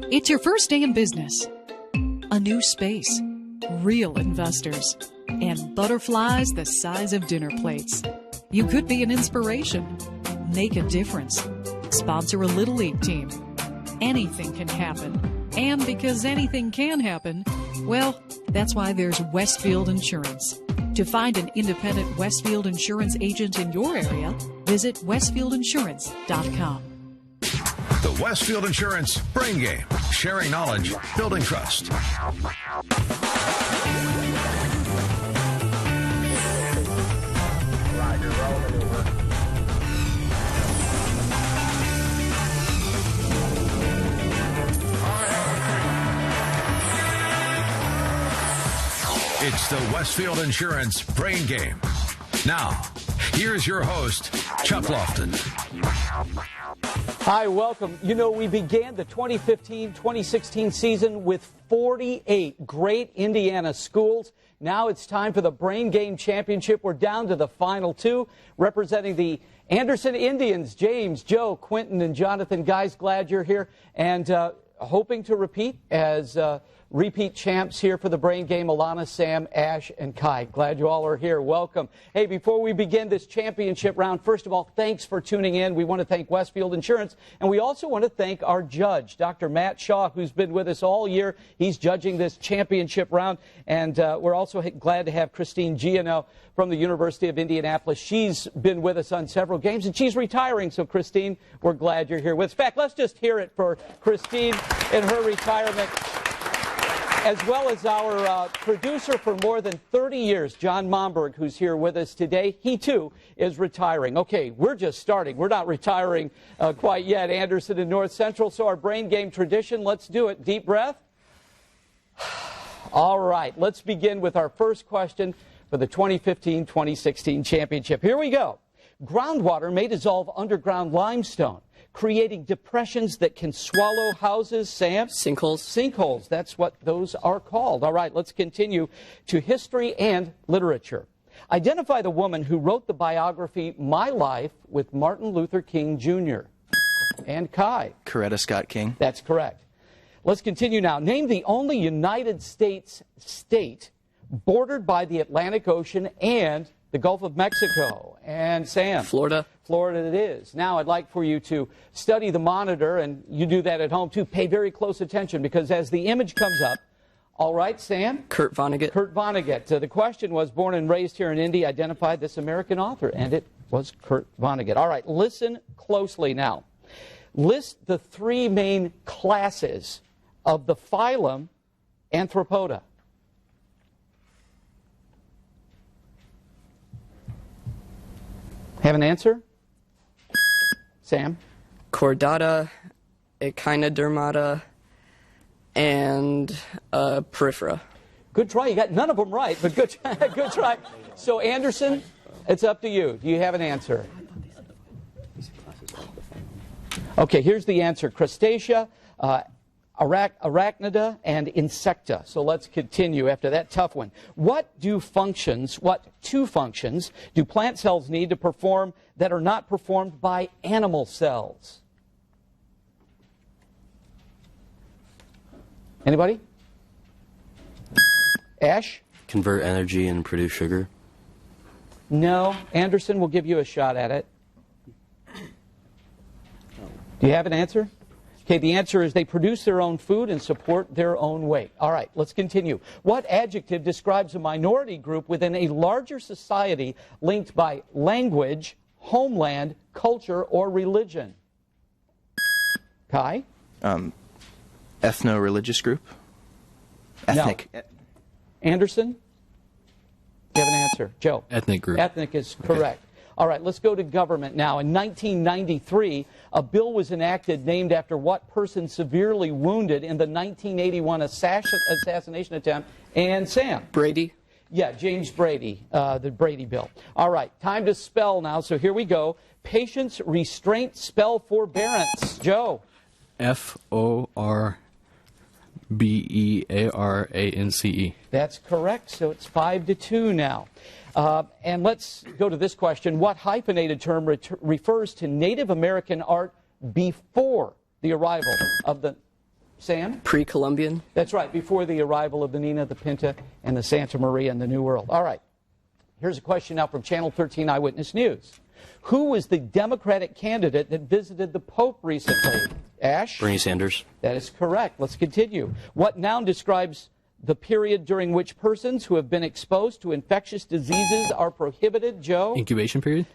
It's your first day in business. A new space, real investors, and butterflies the size of dinner plates. You could be an inspiration, make a difference, sponsor a Little League team. Anything can happen. And because anything can happen, well, that's why there's Westfield Insurance. To find an independent Westfield Insurance agent in your area, visit westfieldinsurance.com. The Westfield Insurance Brain Game. Sharing knowledge, building trust. It's the Westfield Insurance Brain Game. Now, here's your host, Chuck Lofton. Hi, welcome. You know, we began the 2015-2016 season with 48 great Indiana schools. Now it's time for the Brain Game Championship. We're down to the final two, representing the Anderson Indians, James, Joe, Quentin, and Jonathan. Guys, glad you're here, and hoping to repeat as repeat champs here for the Brain Game, Alana, Sam, Ash, and Kai. Glad you all are here. Welcome. Hey, before we begin this championship round, first of all, thanks for tuning in. We want to thank Westfield Insurance, and we also want to thank our judge, Dr. Matt Shaw, who's been with us all year. He's judging this championship round, and we're also glad to have Christine Giano from the University of Indianapolis. She's been with us on several games, and she's retiring. So, Christine, we're glad you're here with us. In fact, let's just hear it for Christine in her retirement, as well as our producer for more than 30 years, John Momberg, who's here with us today. He, too, is retiring. Okay, we're just starting. We're not retiring quite yet, Anderson and North Central. So our Brain Game tradition, let's do it. Deep breath. All right, let's begin with our first question for the 2015-2016 championship. Here we go. Groundwater may dissolve underground limestone, creating depressions that can swallow houses. Sam? Sinkholes. Sinkholes. That's what those are called. All right, let's continue to history and literature. Identify the woman who wrote the biography My Life with Martin Luther King Jr. And Kai? Coretta Scott King. That's correct. Let's continue now. Name the only United States state bordered by the Atlantic Ocean and the Gulf of Mexico. And Sam? Florida. Florida it is. Now I'd like for you to study the monitor, and you do that at home too. Pay very close attention, because as the image comes up, all right, Sam? Kurt Vonnegut. Kurt Vonnegut. The question was, born and raised here in Indy, identify this American author, and it was Kurt Vonnegut. All right, listen closely now. List the three main classes of the phylum Arthropoda. Have an answer? Sam? Chordata, Echinodermata, and Periphery. Good try. You got none of them right, but good, good try. So, Anderson, it's up to you. Do you have an answer? Okay, here's the answer. Crustacea, Arachnida, and Insecta. So let's continue after that tough one. What two functions do plant cells need to perform that are not performed by animal cells? Anybody? Ash? Convert energy and produce sugar. No. Anderson will give you a shot at it. Do you have an answer? Okay, the answer is they produce their own food and support their own weight. All right, let's continue. What adjective describes a minority group within a larger society linked by language, homeland, culture, or religion? Kai? Ethno-religious group. Ethnic. No. Anderson? Do you have an answer? Joe? Ethnic group. Ethnic is correct. All right, let's go to government now. In 1993, a bill was enacted named after what person severely wounded in the 1981 assassination attempt? And Sam? Brady. Yeah, James Brady, the Brady bill. All right, time to spell now, so here we go. Patience, restraint, spell forbearance. Joe? Forbearance. That's correct, so it's 5-2 now. And let's go to this question. What hyphenated term refers to Native American art before the arrival of the Sam? Pre-Columbian. That's right, before the arrival of the Nina, the Pinta, and the Santa Maria in the New World. All right. Here's a question now from Channel 13 Eyewitness News. Who was the Democratic candidate that visited the Pope recently? Ash? Bernie Sanders. That is correct. Let's continue. What noun describes the period during which persons who have been exposed to infectious diseases are prohibited? Joe? Incubation period?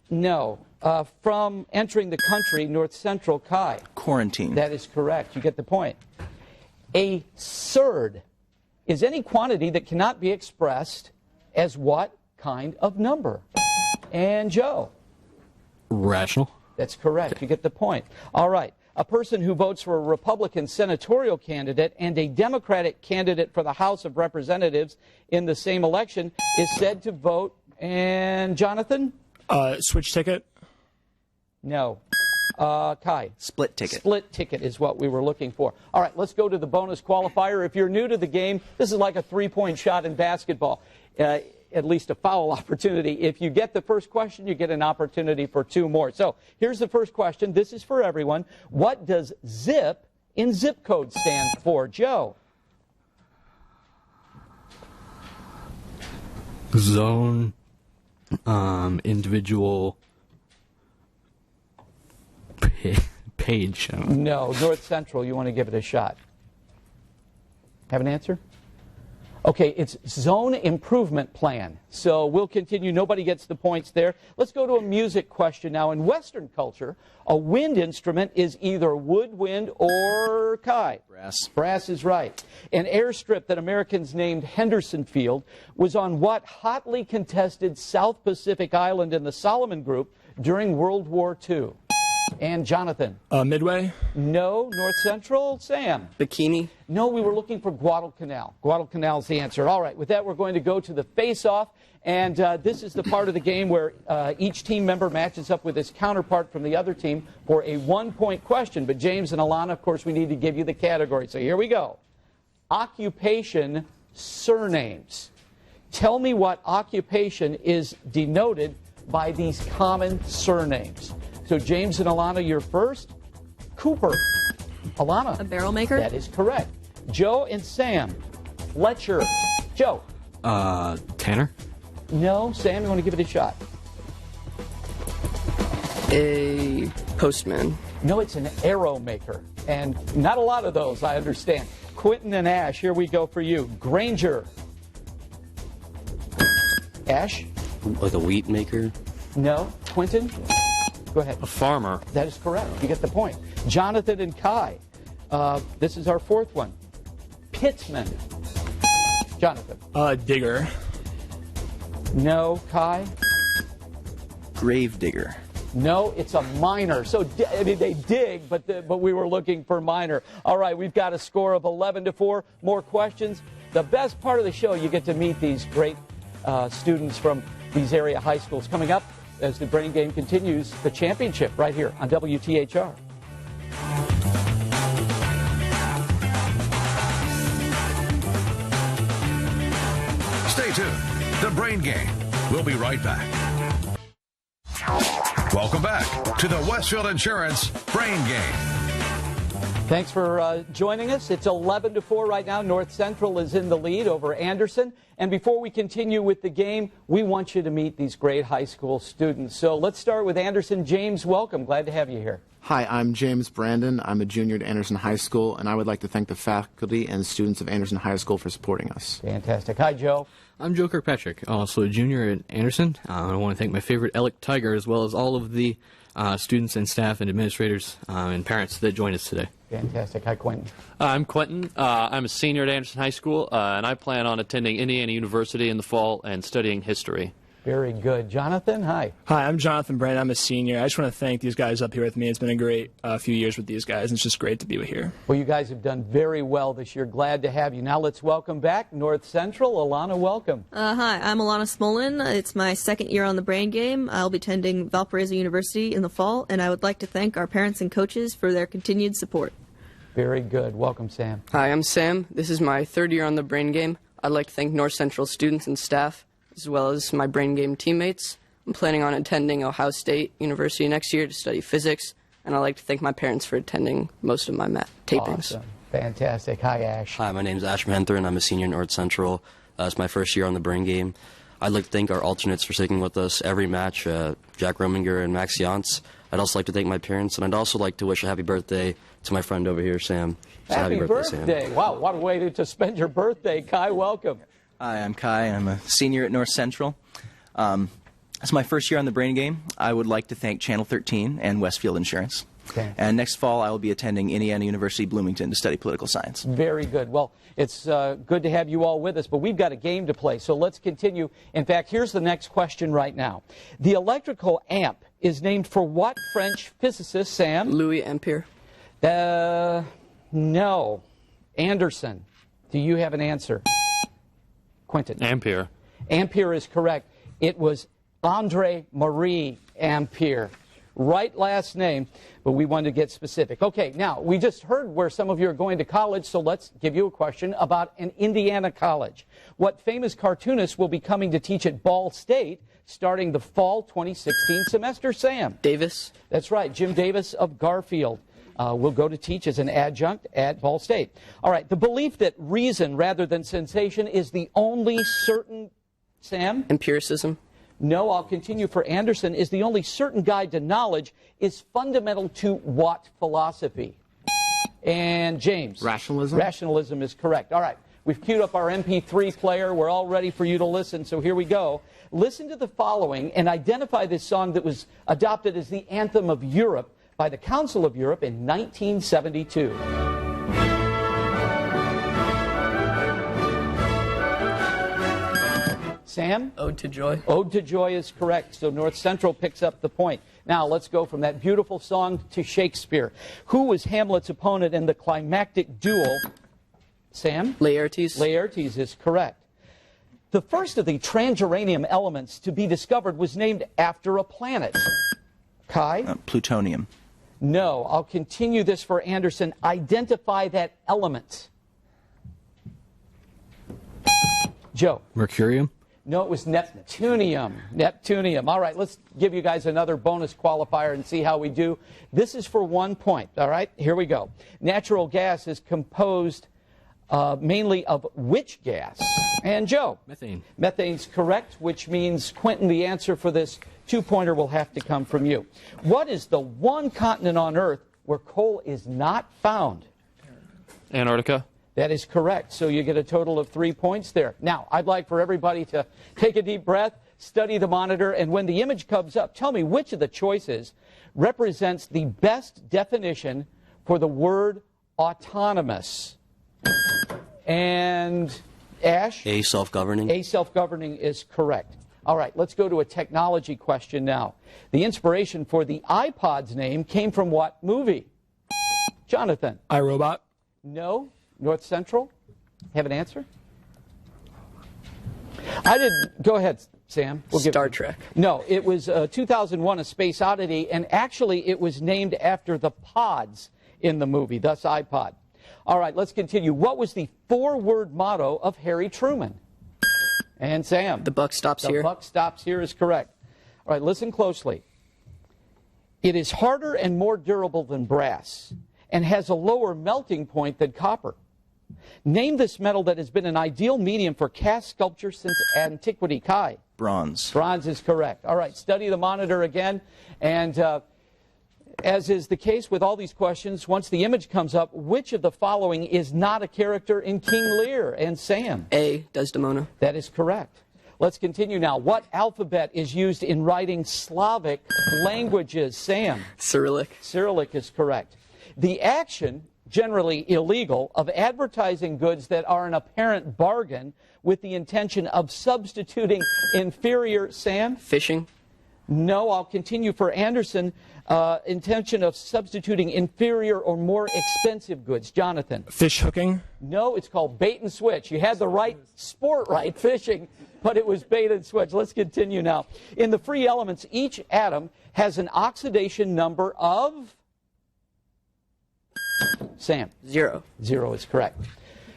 No. From entering the country, North Central. Kai? Quarantine. That is correct. You get the point. A surd is any quantity that cannot be expressed as what kind of number? And Joe? Rational. That's correct. You get the point. All right. A person who votes for a Republican senatorial candidate and a Democratic candidate for the House of Representatives in the same election is said to vote. And Jonathan? Switch ticket. No. Kai? Split ticket. Split ticket is what we were looking for. All right, let's go to the bonus qualifier. If you're new to the game, this is like a three-point shot in basketball. At least a foul opportunity. If you get the first question, you get an opportunity for two more. So here's the first question. This is for everyone. What does ZIP in zip code stand for? Joe? Zone. Individual. Page. No. North Central. You want to give it a shot? Have an answer? Okay, it's Zone Improvement Plan. So we'll continue. Nobody gets the points there. Let's go to a music question now. In Western culture, a wind instrument is either woodwind or Kai. Brass. Brass is right. An airstrip that Americans named Henderson Field was on what hotly contested South Pacific island in the Solomon Group during World War II? And Jonathan? Midway. No. North Central. Sam? Bikini. No, we were looking for Guadalcanal. Guadalcanal is the answer. All right, with that, we're going to go to the face-off. And this is the part of the game where each team member matches up with his counterpart from the other team for a one-point question. But James and Alana, of course, we need to give you the category. So here we go. Occupation surnames. Tell me what occupation is denoted by these common surnames. So James and Alana, you're first. Cooper. Alana. A barrel maker? That is correct. Joe and Sam. Fletcher. Joe. Tanner. No. Sam, you want to give it a shot? A postman. No, it's an arrow maker. And not a lot of those, I understand. Quentin and Ash, here we go for you. Granger. Ash? Like a wheat maker. No. Quentin? Go ahead. A farmer. That is correct. You get the point. Jonathan and Kai. This is our fourth one. Pitman. Jonathan. Digger. No. Kai. Grave digger. No, it's a miner. So, I mean, they dig, but we were looking for miner. All right, we've got a score of 11-4. More questions. The best part of the show, you get to meet these great students from these area high schools. Coming up, as the Brain Game continues, the championship right here on WTHR. Stay tuned. The Brain Game. We'll be right back. Welcome back to the Westfield Insurance Brain Game. Thanks for joining us. It's 11-4 right now. North Central is in the lead over Anderson. And before we continue with the game, we want you to meet these great high school students. So let's start with Anderson. James, welcome. Glad to have you here. Hi, I'm James Brandon. I'm a junior at Anderson High School, and I would like to thank the faculty and students of Anderson High School for supporting us. Fantastic. Hi, Joe. I'm Joe Kirkpatrick, also a junior at Anderson. I want to thank my favorite Elk Tiger, as well as all of the students and staff and administrators and parents that joined us today. Fantastic. Hi, Quentin. I'm Quentin. I'm a senior at Anderson High School, and I plan on attending Indiana University in the fall and studying history. Very good. Jonathan, hi. Hi, I'm Jonathan Brandon. I'm a senior. I just want to thank these guys up here with me. It's been a great few years with these guys, and it's just great to be here. Well, you guys have done very well this year. Glad to have you. Now let's welcome back North Central. Alana, welcome. Hi, I'm Alana Smolin. It's my second year on the Brain Game. I'll be attending Valparaiso University in the fall, and I would like to thank our parents and coaches for their continued support. Very good. Welcome, Sam. Hi, I'm Sam. This is my third year on the Brain Game. I'd like to thank North Central students and staff, as well as my Brain Game teammates. I'm planning on attending Ohio State University next year to study physics, and I'd like to thank my parents for attending most of my tapings. Awesome. Fantastic. Hi, Ash. Hi, my name is Ash Menther, and I'm a senior at North Central. It's my first year on the Brain Game. I'd like to thank our alternates for sticking with us every match, Jack Rominger and Max Yantz. I'd also like to thank my parents, and I'd also like to wish a happy birthday to my friend over here, Sam. So Happy birthday. Sam. Wow, what a way to spend your birthday. Kai, welcome. Hi, I'm Kai. I'm a senior at North Central. It's my first year on the Brain Game. I would like to thank Channel 13 and Westfield Insurance. Okay. And next fall, I will be attending Indiana University Bloomington to study political science. Very good. Well, it's good to have you all with us, but we've got a game to play, so let's continue. In fact, here's the next question right now. The electrical amp is named for what French physicist, Sam? Louis Ampere. No. Anderson, do you have an answer? Quentin. Ampere. Ampere is correct. It was Andre Marie Ampere. Right last name, but we wanted to get specific. Okay, now, we just heard where some of you are going to college, so let's give you a question about an Indiana college. What famous cartoonist will be coming to teach at Ball State starting the fall 2016 semester, Sam? Davis. That's right, Jim Davis of Garfield. Will go to teach as an adjunct at Ball State. All right, the belief that reason rather than sensation is the only certain, Sam? Empiricism. No, I'll continue for Anderson, is the only certain guide to knowledge is fundamental to what philosophy? And James? Rationalism. Rationalism is correct. All right, we've queued up our MP3 player. We're all ready for you to listen, so here we go. Listen to the following and identify this song that was adopted as the anthem of Europe by the Council of Europe in 1972. Sam? Ode to Joy. Ode to Joy is correct, so North Central picks up the point. Now let's go from that beautiful song to Shakespeare. Who was Hamlet's opponent in the climactic duel? Sam? Laertes. Laertes is correct. The first of the transuranium elements to be discovered was named after a planet. Kai? Plutonium. No, I'll continue this for Anderson. Identify that element. Joe? Mercurium. No, it was Neptunium. Neptunium. All right, let's give you guys another bonus qualifier and see how we do. This is for 1 point. All right, here we go. Natural gas is composed mainly of which gas? And Joe? Methane. Methane's correct, which means, Quentin, the answer for this two-pointer will have to come from you. What is the one continent on Earth where coal is not found? Antarctica. That is correct. So you get a total of 3 points there. Now, I'd like for everybody to take a deep breath, study the monitor, and when the image comes up, tell me which of the choices represents the best definition for the word autonomous. And Ash? A, self-governing. A, self-governing is correct. All right, let's go to a technology question now. The inspiration for the iPod's name came from what movie? Jonathan? iRobot. No. North Central? Have an answer? I didn't. Go ahead, Sam. Star Trek. No, it was 2001, A Space Oddity, and actually it was named after the pods in the movie, thus iPod. All right, let's continue. What was the four-word motto of Harry Truman? And Sam? The buck stops here. The buck stops here is correct. All right, listen closely. It is harder and more durable than brass and has a lower melting point than copper. Name this metal that has been an ideal medium for cast sculpture since antiquity. Kai? Bronze. Bronze is correct. All right, study the monitor again. And as is the case with all these questions, once the image comes up, which of the following is not a character in King Lear? And Sam? A, Desdemona. That is correct. Let's continue now. What alphabet is used in writing Slavic languages? Sam? Cyrillic. Cyrillic is correct. The action, generally illegal, of advertising goods that are an apparent bargain with the intention of substituting inferior, Sam? Fishing. No, I'll continue for Anderson. Intention of substituting inferior or more expensive goods. Jonathan? Fish hooking. No, it's called bait and switch. You had the right sport right, fishing, but it was bait and switch. Let's continue now. In the free elements, each atom has an oxidation number of... Sam? 0. 0 is correct.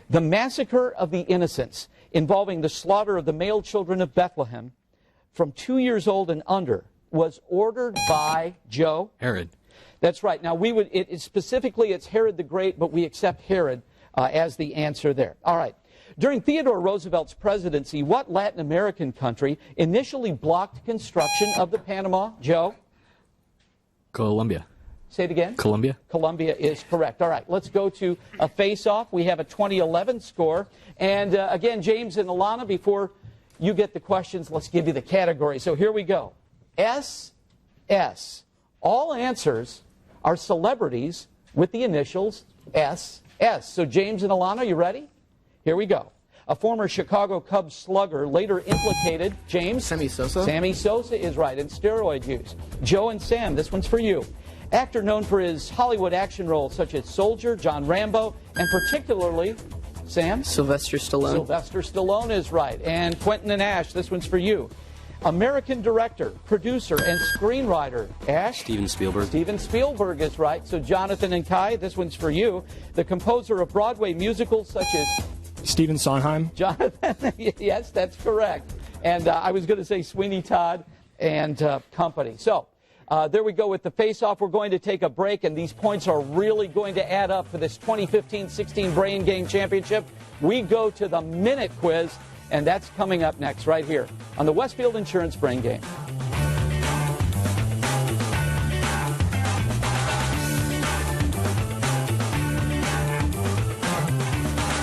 The massacre of the innocents, involving the slaughter of the male children of Bethlehem from 2 years old and under, was ordered by Joe? Herod. That's right. Now, specifically, it's Herod the Great, but we accept Herod as the answer there. All right. During Theodore Roosevelt's presidency, what Latin American country initially blocked construction of the Panama? Joe? Colombia. Say it again. Colombia. Colombia is correct. All right, let's go to a face-off. We have a 2011 score. And again, James and Alana, before you get the questions, let's give you the category. So here we go. SS. All answers are celebrities with the initials SS. So James and Alana, you ready? Here we go. A former Chicago Cubs slugger later implicated, James? Sammy Sosa. Sammy Sosa is right, in steroid use. Joe and Sam, this one's for you. Actor known for his Hollywood action roles such as Soldier, John Rambo, and particularly, Sam? Sylvester Stallone. Sylvester Stallone is right. And Quentin and Ash, this one's for you. American director, producer, and screenwriter, Ash? Steven Spielberg. Steven Spielberg is right. So Jonathan and Kai, this one's for you. The composer of Broadway musicals such as... Stephen Sondheim. Jonathan, yes, that's correct. And I was going to say Sweeney Todd and company. So there we go with the face-off. We're going to take a break, and these points are really going to add up for this 2015-16 Brain Game Championship. We go to the minute quiz, and that's coming up next right here on the Westfield Insurance Brain Game.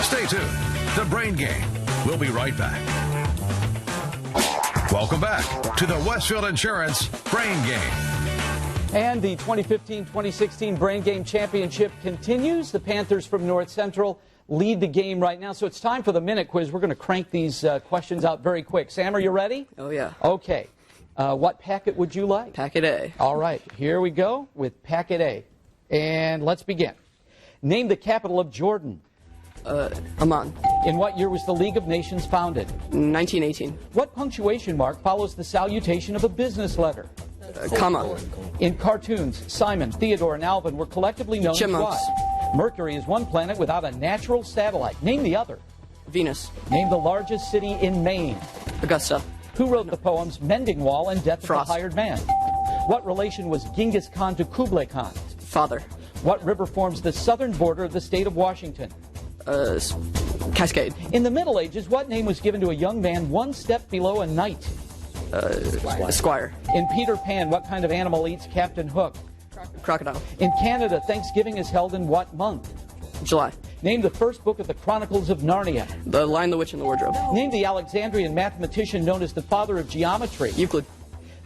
Stay tuned. The Brain Game. We'll be right back. Welcome back to the Westfield Insurance Brain Game. And the 2015-2016 Brain Game Championship continues. The Panthers from North Central lead the game right now. So it's time for the minute quiz. We're going to crank these questions out very quick. Sam, are you ready? Oh, yeah. Okay. What packet would you like? Packet A. All right. Here we go with packet A. And let's begin. Name the capital of Jordan. Amman. In what year was the League of Nations founded? 1918. What punctuation mark follows the salutation of a business letter? Comma. In cartoons, Simon, Theodore, and Alvin were collectively known Chipmunks. as what? Mercury is one planet without a natural satellite. Name the other. Venus. Name the largest city in Maine. Augusta. Who wrote the poems Mending Wall and Death Frost. of the Hired Man? What relation was Genghis Khan to Kublai Khan? Father. What river forms the southern border of the state of Washington? Cascade. In the Middle Ages, what name was given to a young man one step below a knight? Squire. In Peter Pan, what kind of animal eats Captain Hook? Crocodile. In Canada, Thanksgiving is held in what month? July. Name the first book of the Chronicles of Narnia. The Lion, the Witch, and the Wardrobe. Name the Alexandrian mathematician known as the father of geometry. Euclid.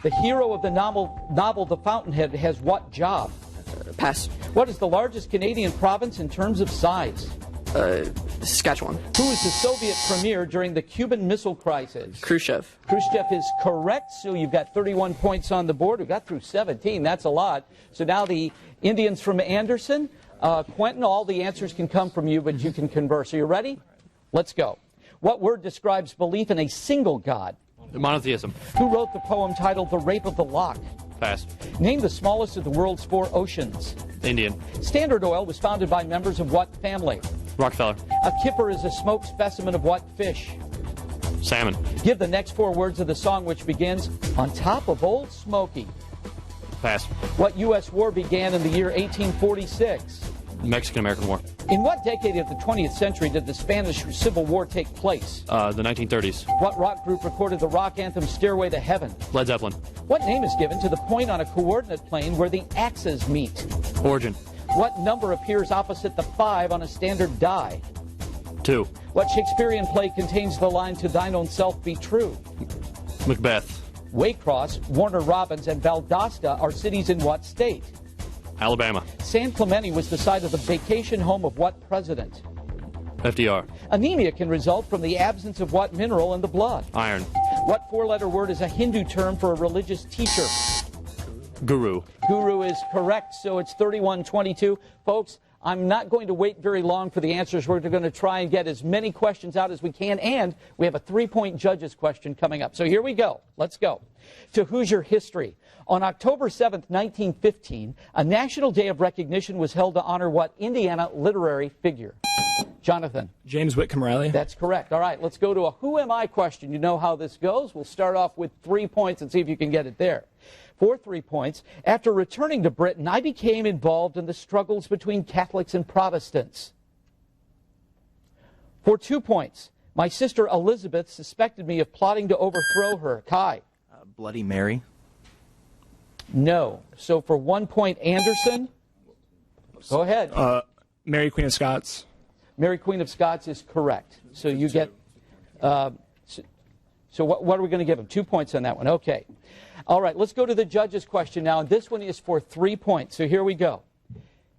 The hero of the novel The Fountainhead has what job? Pass. What is the largest Canadian province in terms of size? Saskatchewan. Who was the Soviet premier during the Cuban Missile Crisis? Khrushchev. Khrushchev is correct, so you've got 31 points on the board. We got through 17. That's a lot. So now the Indians from Anderson. Quentin, all the answers can come from you, but you can converse. Are you ready? Let's go. What word describes belief in a single God? Monotheism. Who wrote the poem titled The Rape of the Lock? Pass. Name the smallest of the world's 4 oceans. Indian. Standard Oil was founded by members of what family? Rockefeller. A kipper is a smoked specimen of what fish? Salmon. Give the next 4 words of the song which begins, On Top of Old Smoky. Pass. What U.S. war began in the year 1846? Mexican-American War. In what decade of the 20th century did the Spanish Civil War take place? The 1930s. What rock group recorded the rock anthem Stairway to Heaven? Led Zeppelin. What name is given to the point on a coordinate plane where the axes meet? Origin. What number appears opposite the 5 on a standard die? 2. What Shakespearean play contains the line To thine own self be true? Macbeth. Waycross, Warner Robins, and Valdosta are cities in what state? Alabama. San Clemente was the site of the vacation home of what president? FDR. Anemia can result from the absence of what mineral in the blood? Iron. What 4-letter word is a Hindu term for a religious teacher? Guru. Guru is correct, so it's 31-22. Folks, I'm not going to wait very long for the answers. We're going to try and get as many questions out as we can, and we have a 3-point judges question coming up. So here we go. Let's go. To Hoosier history. On October 7th, 1915, a National Day of Recognition was held to honor what Indiana literary figure? Jonathan. James Whitcomb Riley. That's correct. All right, let's go to a who am I question. You know how this goes. We'll start off with 3 points and see if you can get it there. For 3 points, after returning to Britain, I became involved in the struggles between Catholics and Protestants. For 2 points, my sister Elizabeth suspected me of plotting to overthrow her. Kai. Bloody Mary. No. So for 1 point, Anderson. Go ahead. Mary Queen of Scots. Mary Queen of Scots is correct. So you get, so what are we going to give him? 2 points on that one. Okay. All right, let's go to the judge's question now. And this one is for 3 points. So here we go.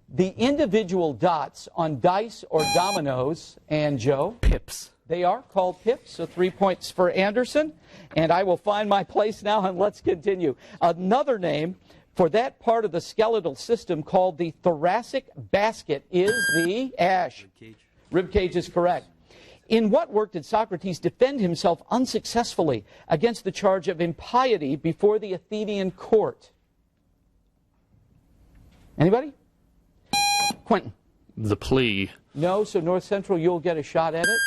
The individual dots on dice or dominoes, and Joe? Pips. They are called pips, so 3 points for Anderson. And I will find my place now, and let's continue. Another name for that part of the skeletal system called the thoracic basket is the Ash. Rib cage is correct. In what work did Socrates defend himself unsuccessfully against the charge of impiety before the Athenian court? Anybody? Quentin. The plea. No, so North Central, you'll get a shot at it.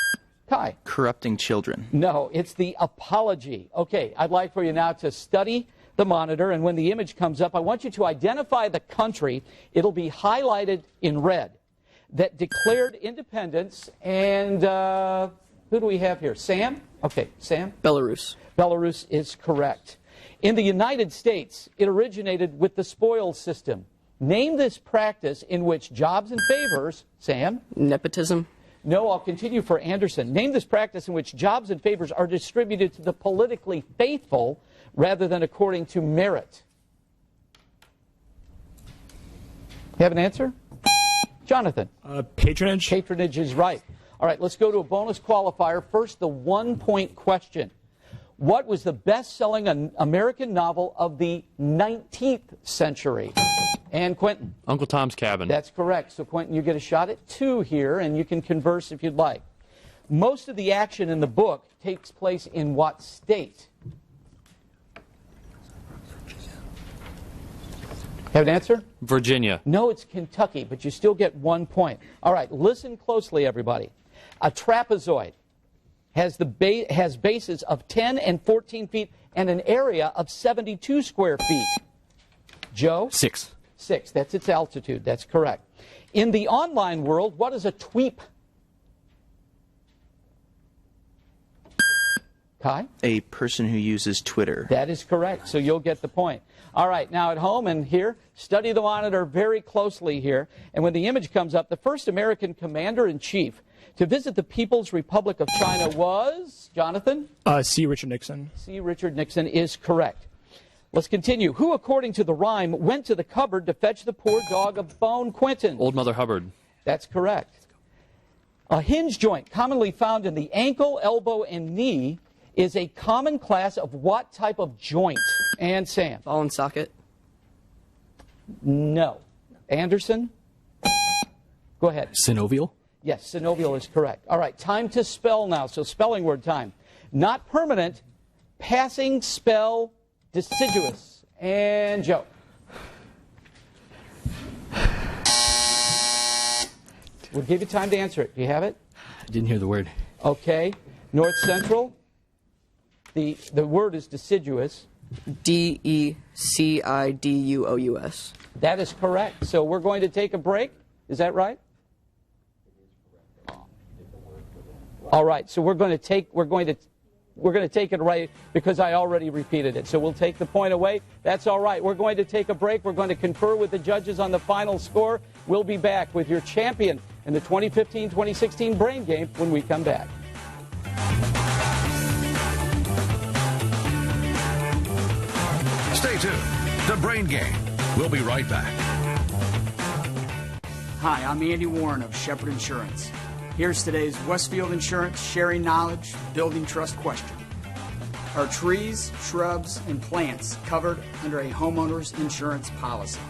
Kai. Corrupting children. No, it's the apology. Okay, I'd like for you now to study the monitor, and when the image comes up, I want you to identify the country. It'll be highlighted in red that declared independence. And who do we have here? Sam? Okay, Sam? Belarus. Belarus is correct. In the United States, it originated with the spoils system. Name this practice in which jobs and favors, Sam? Nepotism. No, I'll continue for Anderson. Name this practice in which jobs and favors are distributed to the politically faithful rather than according to merit. You have an answer? Jonathan. Patronage. Patronage is right. All right, let's go to a bonus qualifier. First, the 1 point question. What was the best-selling American novel of the 19th century? And Quentin. Uncle Tom's Cabin. That's correct. So, Quentin, you get a shot at 2 here, and you can converse if you'd like. Most of the action in the book takes place in what state? Have an answer? Virginia. No, it's Kentucky, but you still get 1 point. All right, listen closely, everybody. A trapezoid has bases of 10 and 14 feet and an area of 72 square feet. Joe? 6. 6. That's its altitude. That's correct. In the online world, what is a tweep? Kai? A person who uses Twitter. That is correct, so you'll get the point. All right, now at home and here, study the monitor very closely here. And when the image comes up, the first American commander-in-chief to visit the People's Republic of China was, Jonathan? C. Richard Nixon. C. Richard Nixon is correct. Let's continue. Who, according to the rhyme, went to the cupboard to fetch the poor dog a bone? Quentin. Old Mother Hubbard. That's correct. A hinge joint commonly found in the ankle, elbow, and knee is a common class of what type of joint? And Sam? Ball and socket. No. Anderson? Go ahead. Synovial. Yes, synovial is correct. All right, time to spell now. So spelling word time. Not permanent, passing, spell, deciduous. And Joe? We'll give you time to answer it. Do you have it? I didn't hear the word. Okay. North Central? The word is deciduous. Deciduous. That is correct. So we're going to take a break. Is that right? All right. So we're going to take it right because I already repeated it. So we'll take the point away. That's all right. We're going to take a break. We're going to confer with the judges on the final score. We'll be back with your champion in the 2015-2016 Brain Game when we come back. Stay tuned. The Brain Game. We'll be right back. Hi, I'm Andy Warren of Shepherd Insurance. Here's today's Westfield Insurance Sharing Knowledge Building Trust question. Are trees, shrubs, and plants covered under a homeowner's insurance policy?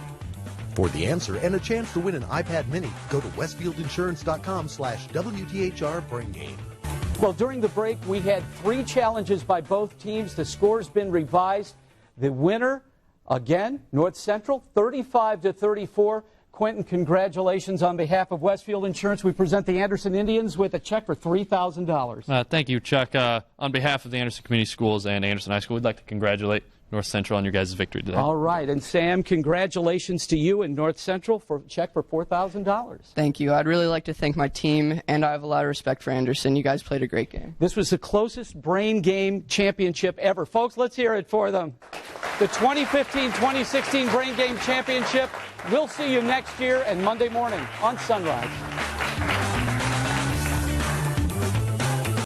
For the answer and a chance to win an iPad mini, go to westfieldinsurance.com/WTHR Brain Game. Well, during the break, we had 3 challenges by both teams. The score's been revised. The winner, again, North Central, 35-34. Quentin, congratulations on behalf of Westfield Insurance. We present the Anderson Indians with a check for $3,000. Thank you, Chuck. On behalf of the Anderson Community Schools and Anderson High School, we'd like to congratulate North Central on your guys' victory today. All right. And Sam, congratulations to you and North Central for a check for $4,000. Thank you. I'd really like to thank my team, and I have a lot of respect for Anderson. You guys played a great game. This was the closest brain game championship ever. Folks, let's hear it for them. The 2015-2016 Brain Game Championship. We'll see you next year and Monday morning on Sunrise.